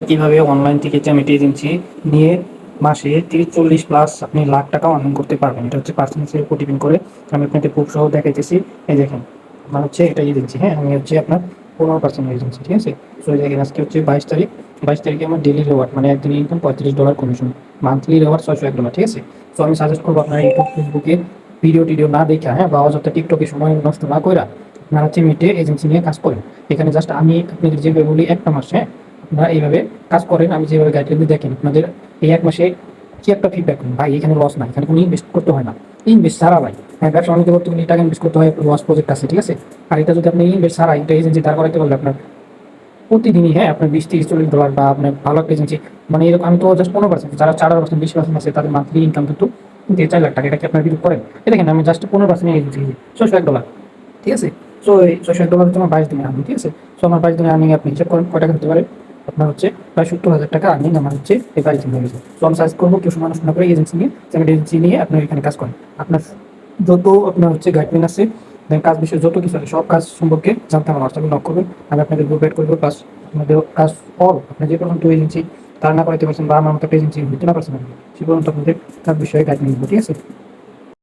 কিভাবে অনলাইন থেকে জ্যামিতি এজেন্সি নিয়ে মাসে 30-40 প্লাস আপনি লাখ টাকা আর্নিং করতে পারবেন। এটা হচ্ছে পার্সেন্টেজের উপর ডিপেন্ড করে। আমি আপনাকে প্রুফ সহ দেখাইতেছি। এই দেখেন, আমার হচ্ছে এটা এজেন্সি, হ্যাঁ, আমি হচ্ছে আপনার 15% এজেন্সি, ঠিক আছে। সো এই দেখেন, আজকে হচ্ছে 22 তারিখ। 22 তারিখে আমার ডেলি রেওয়ার্ড মানে একদিনের ইনকাম $35 কমিশন, মান্থলি রেওয়ার্ড $601, ঠিক আছে। সো আমি সাজেস্ট করবো আপনার ইউটিউব ফেসবুকে ভিডিও টিডিও না দেখা, হ্যাঁ, বা অযথা টিকটকে সময় নষ্ট না কইরা আপনারা হচ্ছে মিটে এজেন্সি নিয়ে কাজ করেন। এখানে জাস্ট আমি আপনাদের যেভাবে বলি একটা মাস, হ্যাঁ, আপনারা এইভাবে কাজ করেন। আমি যেভাবে গাইডলাইন দেখেন আপনাদের এই এক মাসে কি একটা ফিডব্যাক ভাই, এখানে লস নাই, এখানে কোনো ইনভেস্ট করতে হয় না। ইনভেস্ট ছাড়া ভাই, হ্যাঁ, ব্যবসা বাণিজ্য করতে গেলে টাকা ইনভেস্ট করতে হয়, লস প্রজেক্ট আছে, ঠিক আছে। আর এটা যদি আপনি ইনভেস্ট ছাড়া এটা এজেন্সি দাঁড় করাতে পারলে আপনার প্রতিদিনই, হ্যাঁ, আপনার $20-30 বা আপনার ভালো একটা এজেন্সি মানে এরকম। আমি তো জাস্ট 15%, যারা 4%-20% আছে তাদের মান্থলি ইনকাম কিন্তু 4 লাখ টাকা। এটা কি আপনার ভিডিও করেন? এ দেখেন, আমি জাস্ট 15% এজেন্সি, $601, ঠিক আছে। সো এই $601 হচ্ছে আমার 22 দিনে আর্নিং, ঠিক আছে। সো আমার 22 দিনে আর্নিং আপনি হিসাব করেন কয় টাকা হতে পারে। আপনার হচ্ছে প্রায় 70,000 টাকা আর্নিং আমার হচ্ছে এই 22 দিন হয়ে গেছে। সো আমি সাজেস্ট করবো কেউ সময় নষ্ট না করে এজেন্সি নিয়ে, সেকেন্ড এজেন্সি নিয়ে আপনার এখানে কাজ করেন। আপনার যত আপনার হচ্ছে গাইডলাইন আছে, দেন কাজ বিষয়ে যত কিছু আছে, সব কাজ সম্পর্কে জানতে আমার হোয়াটসঅ্যাপে নক করবেন। আমি আপনাদের গ্রুপ এড করবো। প্লাস আপনাদের কাজ অল আপনি যে পর্যন্ত এজেন্সি তার না করাইতে পারছেন বা আমার মতো একটা এজেন্সি হইতে না পারছেন, সে পর্যন্ত আপনাদের কাজ বিষয়ে গাইডলাইন দেবো, ঠিক আছে।